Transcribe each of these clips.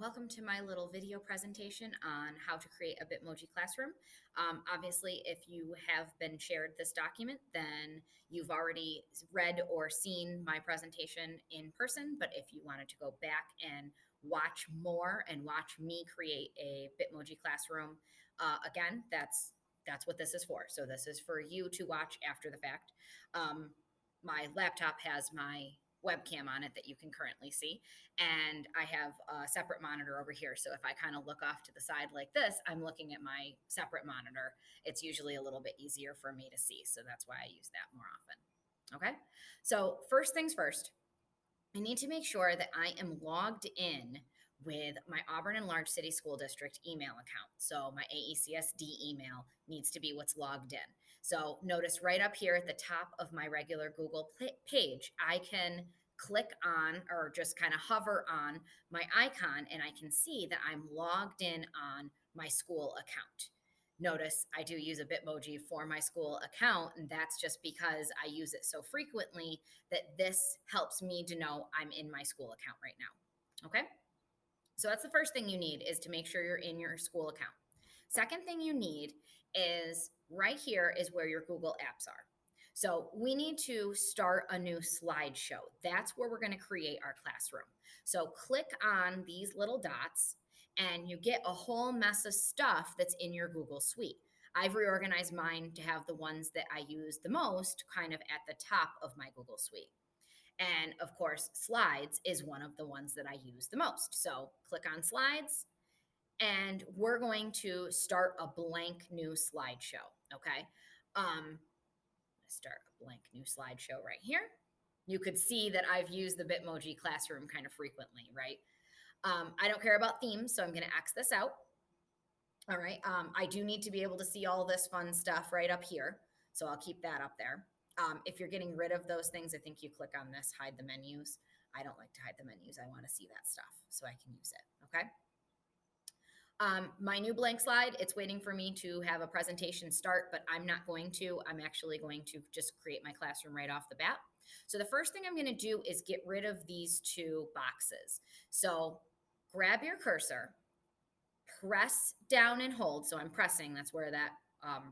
Welcome to my little video presentation on how to create a Bitmoji classroom. Obviously, if you have been shared this document, then you've already read or seen my presentation in person. But if you wanted to go back and watch more and watch me create a Bitmoji classroom, again, that's what this is for. So this is for you to watch after the fact. My laptop has my webcam on it that you can currently see. And I have a separate monitor over here. So if I kind of look off to the side like this, I'm looking at my separate monitor. It's usually a little bit easier for me to see. So that's why I use that more often. Okay. So first things first, I need to make sure that I am logged in with my Auburn and Large City School District email account. So my AECSD email needs to be what's logged in. So notice right up here at the top of my regular Google page, I can click on or just kind of hover on my icon and I can see that I'm logged in on my school account. Notice I do use a Bitmoji for my school account, and that's just because I use it so frequently that this helps me to know I'm in my school account right now. Okay? So that's the first thing you need is to make sure you're in your school account. Second thing you need is right here is where your Google Apps are. So we need to start a new slideshow. That's where we're going to create our classroom. So click on these little dots and you get a whole mess of stuff that's in your Google Suite. I've reorganized mine to have the ones that I use the most kind of at the top of my Google Suite. And of course, slides is one of the ones that I use the most. So click on slides and we're going to start a blank new slideshow. Okay. Start a blank new slideshow right here. You could see that I've used the Bitmoji classroom kind of frequently, right? I don't care about themes, so I'm going to X this out. All right. I do need to be able to see all this fun stuff right up here. So I'll keep that up there. If you're getting rid of those things, I think you click on this, hide the menus. I don't like to hide the menus. I want to see that stuff so I can use it. Okay. My new blank slide, it's waiting for me to have a presentation start, but I'm not going to. I'm actually going to just create my classroom right off the bat. So the first thing I'm going to do is get rid of these two boxes. So grab your cursor, press down and hold. So I'm pressing, that's where that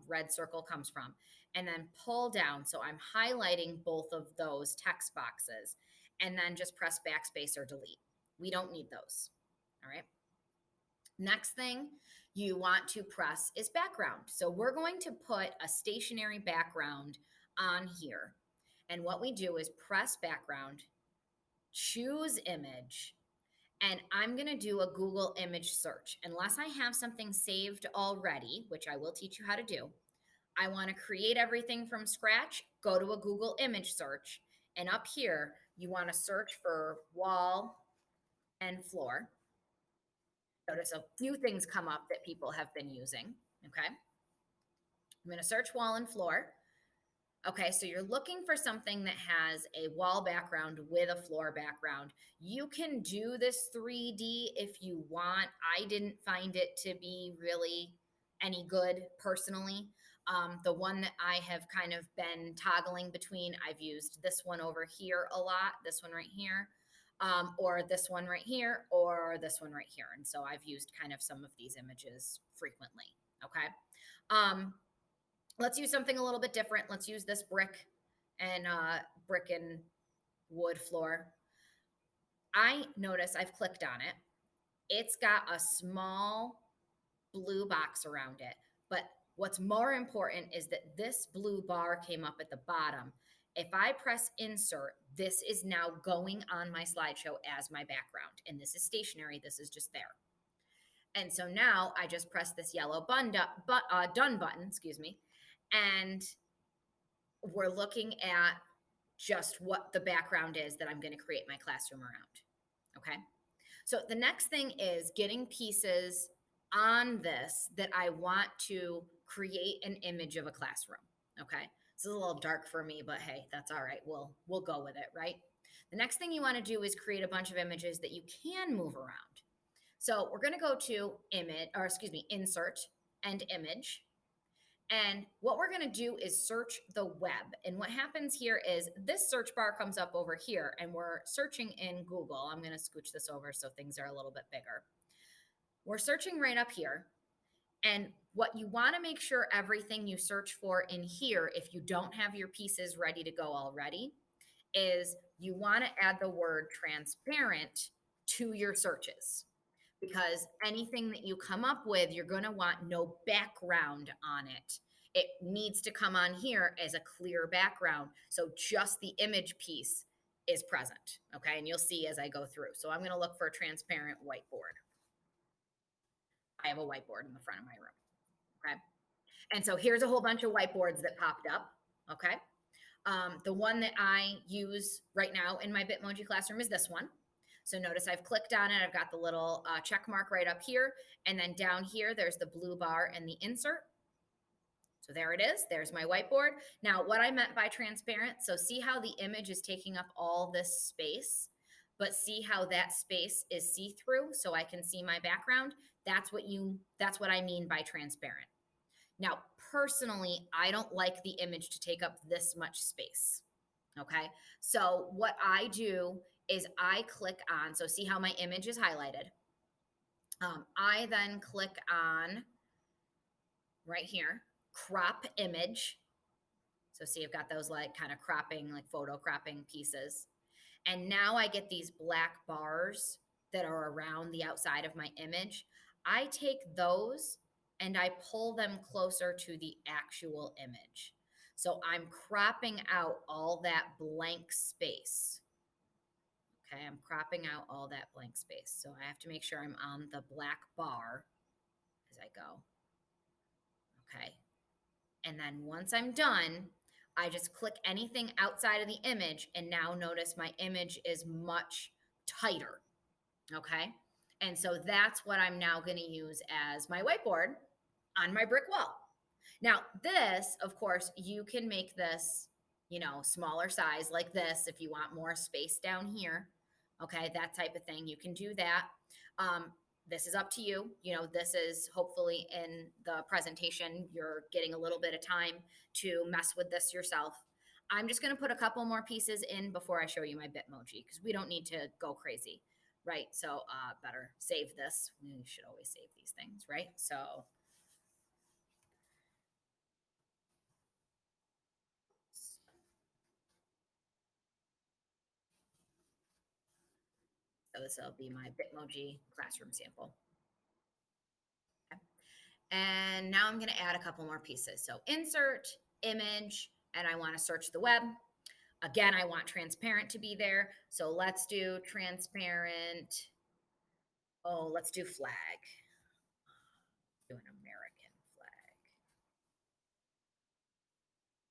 red circle comes from. And then pull down. So I'm highlighting both of those text boxes and then just press backspace or delete. We don't need those. All right. Next thing you want to press is background. So we're going to put a stationary background on here. And what we do is press background, choose image, and I'm going to do a Google image search. Unless I have something saved already, which I will teach you how to do, I want to create everything from scratch, go to a Google image search, and up here, you want to search for wall and floor. Notice a few things come up that people have been using, okay? I'm going to search wall and floor. Okay, so you're looking for something that has a wall background with a floor background. You can do this 3D if you want. I didn't find it to be really any good personally. The one that I have kind of been toggling between, I've used this one over here a lot, this one right here, or this one right here, or this one right here. And so I've used kind of some of these images frequently, okay? Let's use something a little bit different. Let's use this brick and wood floor. I notice I've clicked on it. It's got a small blue box around it. But what's more important is that this blue bar came up at the bottom. If I press insert, this is now going on my slideshow as my background. And this is stationary. This is just there. And so now I just press this yellow done button, excuse me, and we're looking at just what the background is that I'm going to create my classroom around. Okay. So the next thing is getting pieces on this that I want to create an image of a classroom. Okay. This is a little dark for me, but hey, that's all right. We'll go with it, right? The next thing you want to do is create a bunch of images that you can move around. So we're going to go to insert and image. And what we're going to do is search the web. And what happens here is this search bar comes up over here and we're searching in Google. I'm going to scooch this over so things are a little bit bigger. We're searching right up here. And what you want to make sure everything you search for in here, if you don't have your pieces ready to go already, is you want to add the word transparent to your searches, because anything that you come up with, you're going to want no background on it. It needs to come on here as a clear background. So just the image piece is present. Okay. And you'll see as I go through. So I'm going to look for a transparent whiteboard. I have a whiteboard in the front of my room. Okay. And so here's a whole bunch of whiteboards that popped up. Okay. The one that I use right now in my Bitmoji classroom is this one. So notice I've clicked on it. I've got the little check mark right up here. And then down here, there's the blue bar and the insert. So there it is. There's my whiteboard. Now, what I meant by transparent, so see how the image is taking up all this space, but see how that space is see-through so I can see my background? That's what I mean by transparent. Now, personally, I don't like the image to take up this much space. Okay. So what I do is I click on, so see how my image is highlighted. I then click on right here, crop image. So see, I've got those like kind of cropping, like photo cropping pieces. And now I get these black bars that are around the outside of my image. I take those and I pull them closer to the actual image. So I'm cropping out all that blank space. Okay, I'm cropping out all that blank space. So I have to make sure I'm on the black bar as I go. Okay. And then once I'm done, I just click anything outside of the image, and now notice my image is much tighter. Okay. And so that's what I'm now going to use as my whiteboard on my brick wall. Now, this, of course, you can make this, smaller size like this if you want more space down here. Okay, that type of thing. You can do that. This is up to you. This is hopefully in the presentation, you're getting a little bit of time to mess with this yourself. I'm just going to put a couple more pieces in before I show you my Bitmoji because we don't need to go crazy, right? So better save this. We should always save these things, right? So this will be my Bitmoji classroom sample. Okay. And now I'm going to add a couple more pieces. So insert, image, and I want to search the web. Again, I want transparent to be there. So let's do transparent. Oh, let's do flag. Do an American flag.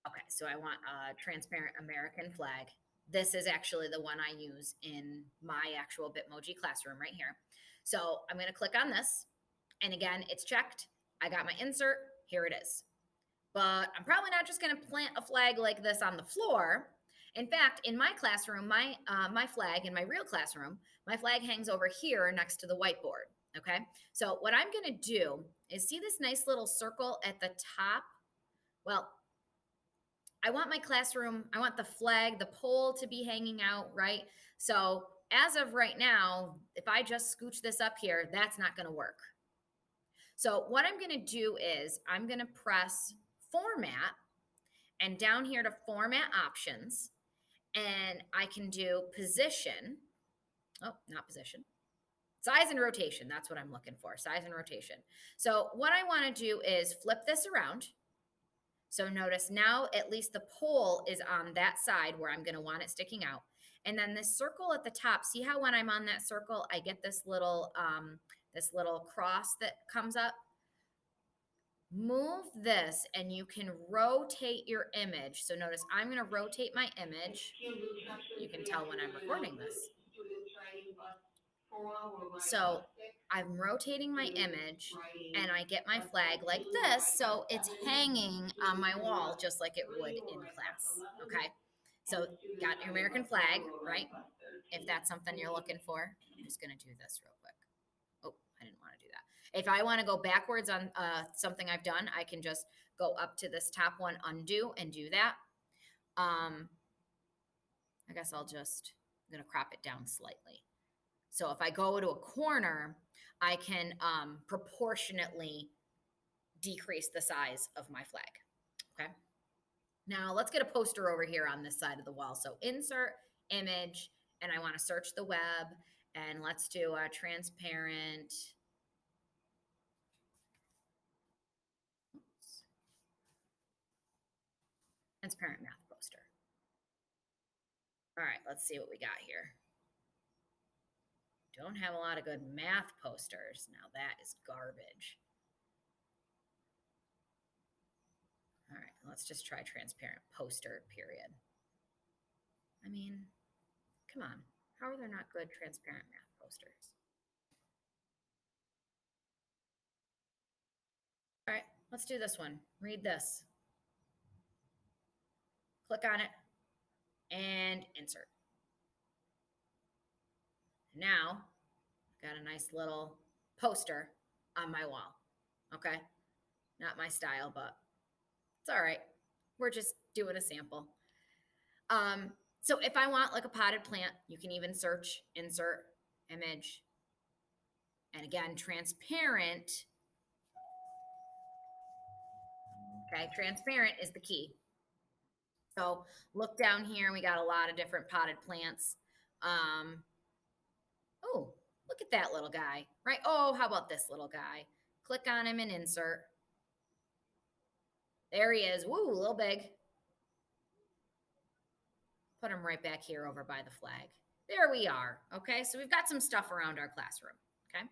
Okay, so I want a transparent American flag. This is actually the one I use in my actual Bitmoji classroom right here. So I'm going to click on this. And again, it's checked. I got my insert. Here it is. But I'm probably not just going to plant a flag like this on the floor. In fact, in my classroom, my flag in my real classroom, my flag hangs over here next to the whiteboard. Okay. So what I'm going to do is see this nice little circle at the top. Well, I want my classroom, I want the flag, the pole to be hanging out, right? So as of right now, if I just scooch this up here, that's not going to work. So what I'm going to do is I'm going to press format and down here to format options, and I can do position. Oh, not position. Size and rotation. That's what I'm looking for. Size and rotation. So what I want to do is flip this around. So notice now at least the pole is on that side where I'm going to want it sticking out. And then this circle at the top, see how when I'm on that circle, I get this little cross that comes up? Move this and you can rotate your image. So notice I'm going to rotate my image. You can tell when I'm recording this. So I'm rotating my image and I get my flag like this. So it's hanging on my wall just like it would in class. Okay. So got your American flag, right? If that's something you're looking for, I'm just going to do this real quick. Oh, I didn't want to do that. If I want to go backwards on something I've done, I can just go up to this top one, undo, and do that. I guess I'm going to crop it down slightly. So if I go to a corner, I can proportionately decrease the size of my flag. Okay. Now let's get a poster over here on this side of the wall. So insert image, and I want to search the web, and let's do a transparent. Transparent math poster. All right, let's see what we got here. Don't have a lot of good math posters. Now that is garbage. All right, let's just try transparent poster, period. I mean, come on. How are there not good transparent math posters? All right, let's do this one. Read this. Click on it and insert. Now, got a nice little poster on my wall. Okay, not my style, but it's all right. We're just doing a sample. So if I want like a potted plant, you can even search, insert, image, and again, transparent. Okay, transparent is the key. So look down here, we got a lot of different potted plants. Oh, look at that little guy, right? Oh, how about this little guy? Click on him and insert. There he is. Woo, a little big. Put him right back here over by the flag. There we are. Okay, so we've got some stuff around our classroom. Okay.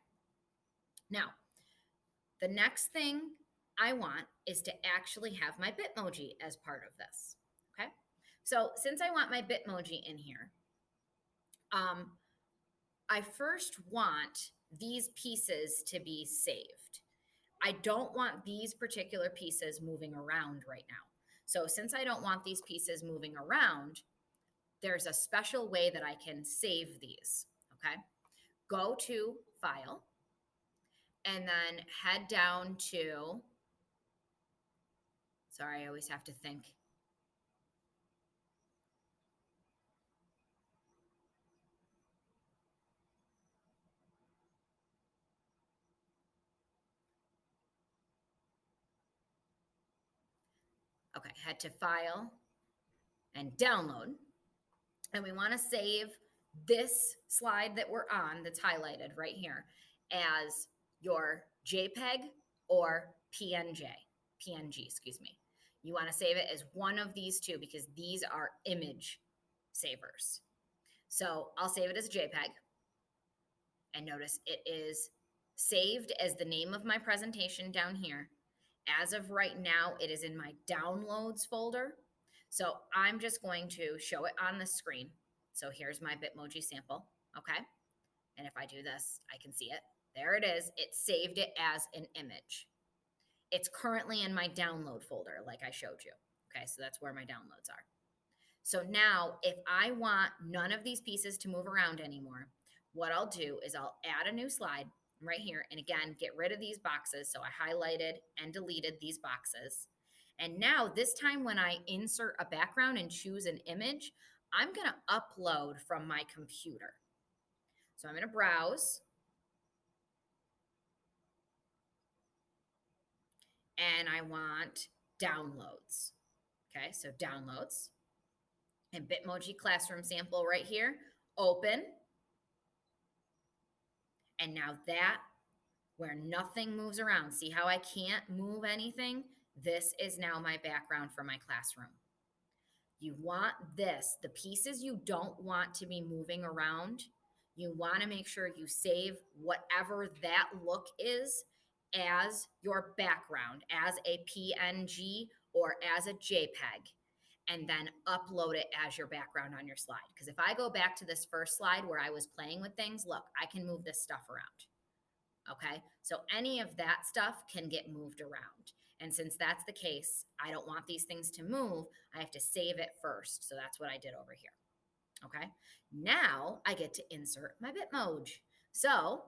Now, the next thing I want is to actually have my Bitmoji as part of this. Okay. So since I want my Bitmoji in here, I first want these pieces to be saved. I don't want these particular pieces moving around right now. So since I don't want these pieces moving around, there's a special way that I can save these. Okay. Go to File and then head down to, sorry, I always have to think. Okay, head to File and Download. And we want to save this slide that we're on that's highlighted right here as your JPEG or PNG, excuse me. You want to save it as one of these two because these are image savers. So I'll save it as a JPEG. And notice it is saved as the name of my presentation down here. As of right now, it is in my downloads folder. So I'm just going to show it on the screen. So here's my Bitmoji sample, okay? And if I do this, I can see it. There it is. It saved it as an image. It's currently in my download folder, like I showed you. Okay, so that's where my downloads are. So now if I want none of these pieces to move around anymore, what I'll do is I'll add a new slide right here. And again, get rid of these boxes. So I highlighted and deleted these boxes. And now this time when I insert a background and choose an image, I'm going to upload from my computer. So I'm going to browse. And I want downloads. Okay, so downloads. And Bitmoji Classroom sample right here. Open. And now that, where nothing moves around, see how I can't move anything? This is now my background for my classroom. You want this, the pieces you don't want to be moving around, you want to make sure you save whatever that look is as your background, as a PNG or as a JPEG, and then upload it as your background on your slide. Because if I go back to this first slide where I was playing with things, look, I can move this stuff around. Okay, so any of that stuff can get moved around. And since that's the case, I don't want these things to move. I have to save it first. So that's what I did over here. Okay, now I get to insert my Bitmoji. So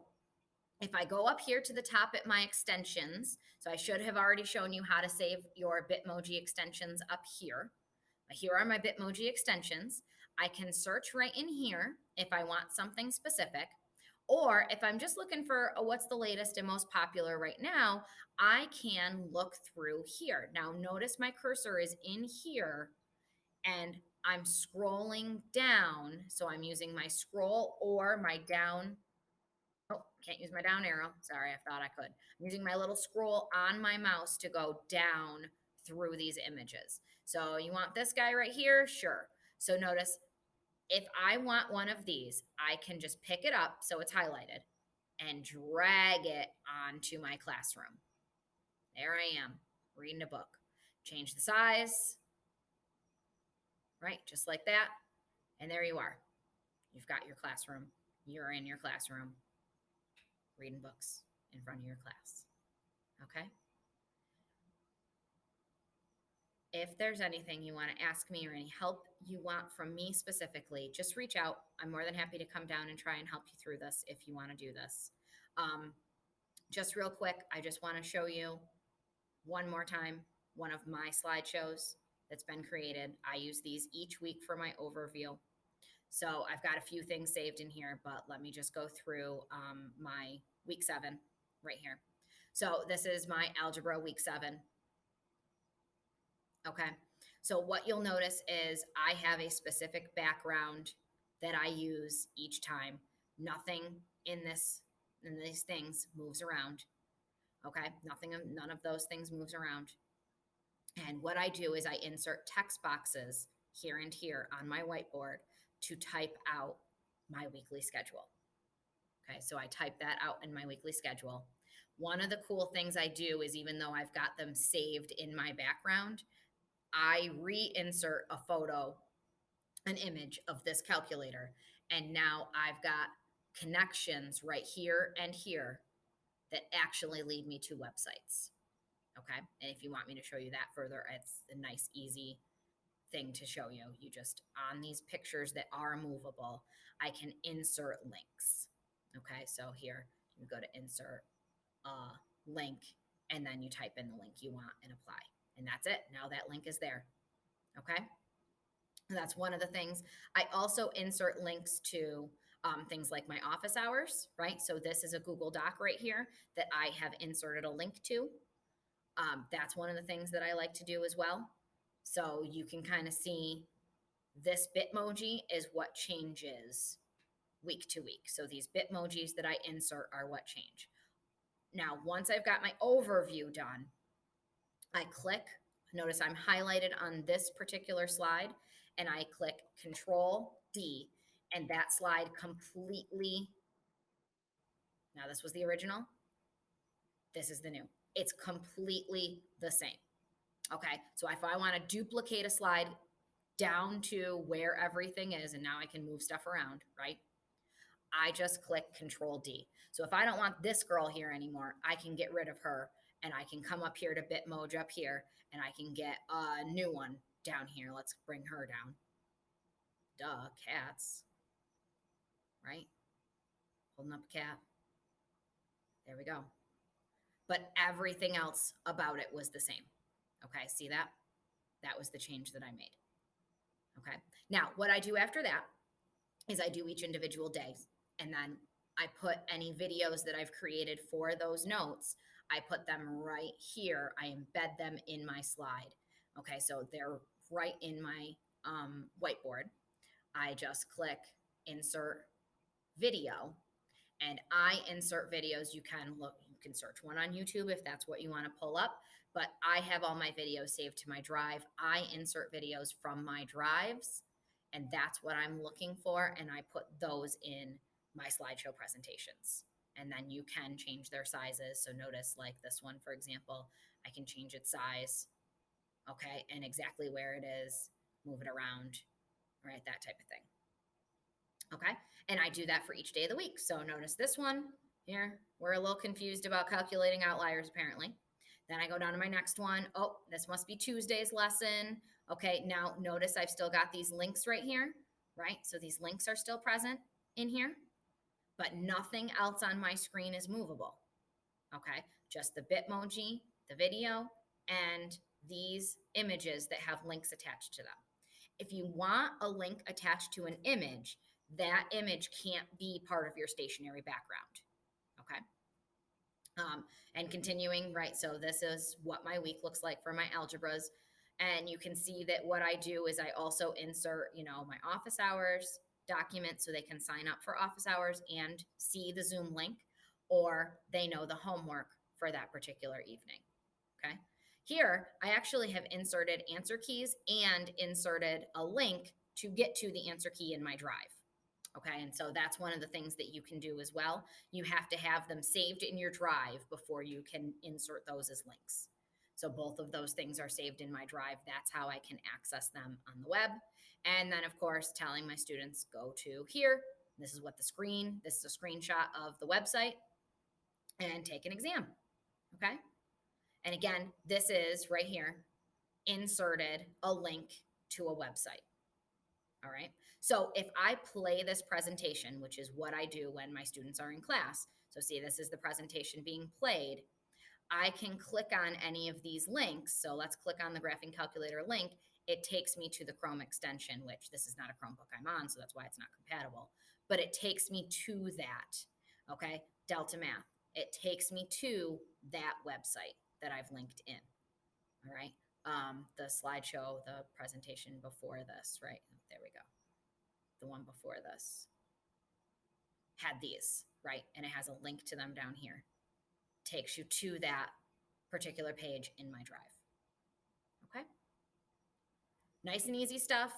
If I go up here to the top at my extensions, so I should have already shown you how to save your Bitmoji extensions up here. Here are my Bitmoji extensions. I can search right in here if I want something specific. Or if I'm just looking for what's the latest and most popular right now, I can look through here. Now, notice my cursor is in here and I'm scrolling down. So I'm using my scroll or my down. Oh, can't use my down arrow. Sorry, I thought I could. I'm using my little scroll on my mouse to go down through these images. So you want this guy right here? Sure. So notice if I want one of these, I can just pick it up so it's highlighted and drag it onto my classroom. There I am, reading a book. Change the size, right? Just like that. And there you are. You've got your classroom. You're in your classroom reading books in front of your class. Okay? If there's anything you want to ask me or any help you want from me specifically, just reach out. I'm more than happy to come down and try and help you through this if you want to do this. Just real quick, I just want to show you one more time one of my slideshows that's been created. I use these each week for my overview. So I've got a few things saved in here, but let me just go through my week 7 right here. So this is my algebra week 7. Okay. So what you'll notice is I have a specific background that I use each time. Nothing in these things moves around. Okay. None of those things moves around. And what I do is I insert text boxes here and here on my whiteboard to type out my weekly schedule. Okay, so I type that out in my weekly schedule. One of the cool things I do is even though I've got them saved in my background, I reinsert a photo, an image of this calculator. And now I've got connections right here and here that actually lead me to websites. Okay. And if you want me to show you that further, it's a nice, easy thing to show you. You just, on these pictures that are movable, I can insert links. Okay. So here you go to insert a link and then you type in the link you want and apply. And that's it. Now that link is there. Okay. That's one of the things. I also insert links to things like my office hours, right? So this is a Google Doc right here that I have inserted a link to. That's one of the things that I like to do as well. So you can kind of see this Bitmoji is what changes week to week. So these Bitmojis that I insert are what change. Now, once I've got my overview done, I click, notice I'm highlighted on this particular slide, and I click Control D, and that slide completely, now this was the original, this is the new. It's completely the same. Okay, so if I want to duplicate a slide down to where everything is, and now I can move stuff around, right? I just click Control D. So if I don't want this girl here anymore, I can get rid of her and I can come up here to Bitmoji up here and I can get a new one down here. Let's bring her down. Duh, cats, right? Holding up a cat. There we go. But everything else about it was the same. Okay, see that? That was the change that I made. Okay, now what I do after that is I do each individual day and then I put any videos that I've created for those notes, I put them right here. I embed them in my slide. Okay, so they're right in my whiteboard. I just click insert video and I insert videos. You can search one on YouTube if that's what you want to pull up, but I have all my videos saved to my drive. I insert videos from my drives and that's what I'm looking for. And I put those in my slideshow presentations. And then you can change their sizes. So notice like this one, for example, I can change its size, okay, and exactly where it is, move it around, right, that type of thing. Okay, and I do that for each day of the week. So notice this one here, we're a little confused about calculating outliers apparently. Then I go down to my next one. Oh, this must be Tuesday's lesson. Okay, now notice I've still got these links right here, right? So these links are still present in here. but nothing else on my screen is movable. Okay, just the Bitmoji, the video, and these images that have links attached to them. If you want a link attached to an image, that image can't be part of your stationary background. Okay. And continuing, right? So this is what my week looks like for my algebras. And you can see that what I do is I also insert, my office hours document so they can sign up for office hours and see the Zoom link, or they know the homework for that particular evening. Okay. Here, I actually have inserted answer keys and inserted a link to get to the answer key in my drive. Okay, and so that's one of the things that you can do as well. You have to have them saved in your drive before you can insert those as links. So both of those things are saved in my drive. That's how I can access them on the web. And then, of course, telling my students go to here. This is this is a screenshot of the website, and take an exam. Okay. And again, this is right here inserted a link to a website. All right. So if I play this presentation, which is what I do when my students are in class, so see, this is the presentation being played, I can click on any of these links. So let's click on the graphing calculator link. It takes me to the Chrome extension, which this is not a Chromebook I'm on, so that's why it's not compatible. But it takes me to that, okay? Delta Math. It takes me to that website that I've linked in, all right? The slideshow, the presentation before this, right? There we go. The one before this had these, right? And it has a link to them down here. Takes you to that particular page in my drive. Okay. Nice and easy stuff.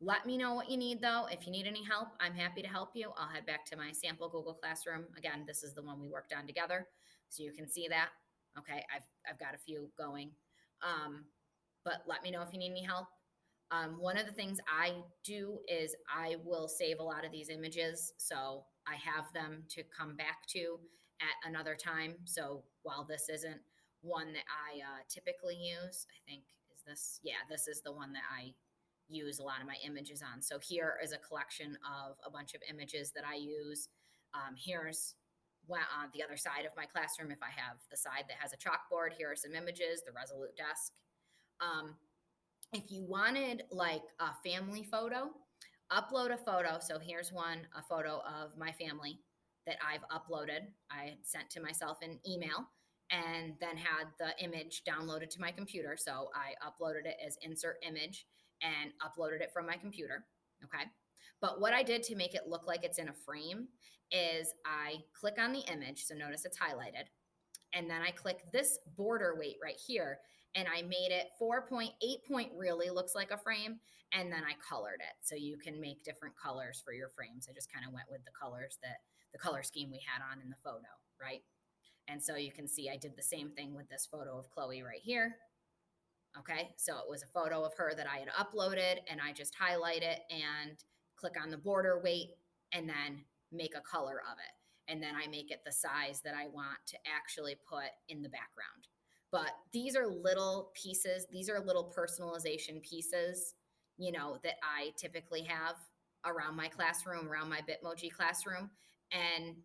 Let me know what you need though. If you need any help, I'm happy to help you. I'll head back to my sample Google Classroom. Again, this is the one we worked on together. So you can see that. Okay, I've got a few going. But let me know if you need any help. One of the things I do is I will save a lot of these images, so I have them to come back to at another time. So while this isn't one that I typically use, I think this is the one that I use a lot of my images on. So here is a collection of a bunch of images that I use. Here's the other side of my classroom. If I have the side that has a chalkboard, here are some images, the Resolute desk. If you wanted like a family photo, upload a photo. So here's a photo of my family that I've uploaded. I sent to myself an email and then had the image downloaded to my computer. So I uploaded it as insert image and uploaded it from my computer. Okay. But what I did to make it look like it's in a frame is I click on the image. So notice it's highlighted. And then I click this border weight right here, and I made it 4.8 point really looks like a frame, and then I colored it. So you can make different colors for your frames. I just kind of went with the color scheme we had on in the photo, right? And so you can see I did the same thing with this photo of Chloe right here. Okay, so it was a photo of her that I had uploaded, and I just highlight it and click on the border weight and then make a color of it. And then I make it the size that I want to actually put in the background. But these are little pieces, these are little personalization pieces, that I typically have around my classroom, around my Bitmoji classroom. And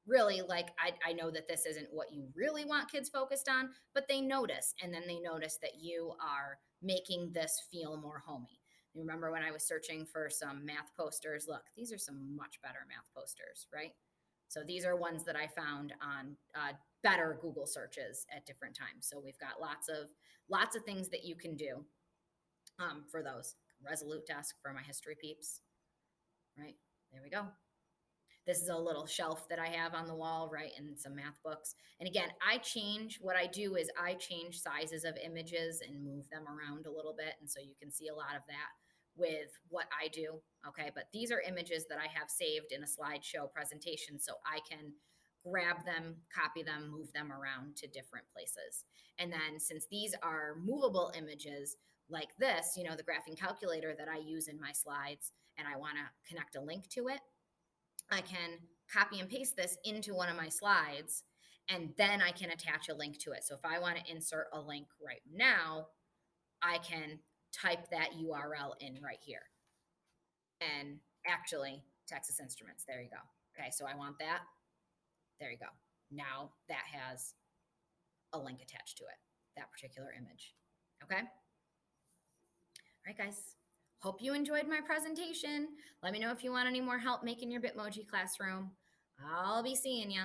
really, like, I know that this isn't what you really want kids focused on, but they notice. And then they notice that you are making this feel more homey. You remember when I was searching for some math posters? Look, these are some much better math posters, right? So these are ones that I found on better Google searches at different times. So we've got lots of things that you can do for those. Resolute desk for my history peeps, right? There we go. This is a little shelf that I have on the wall, right? And some math books. And again, what I do is I change sizes of images and move them around a little bit. And so you can see a lot of that with what I do. Okay. But these are images that I have saved in a slideshow presentation. So I can grab them, copy them, move them around to different places. And then since these are movable images like this, the graphing calculator that I use in my slides, and I want to connect a link to it, I can copy and paste this into one of my slides, and then I can attach a link to it. So if I want to insert a link right now, I can type that URL in right here. And actually, Texas Instruments, there you go. Okay, so I want that. There you go. Now that has a link attached to it, that particular image. Okay? All right, guys. Hope you enjoyed my presentation. Let me know if you want any more help making your Bitmoji classroom. I'll be seeing you.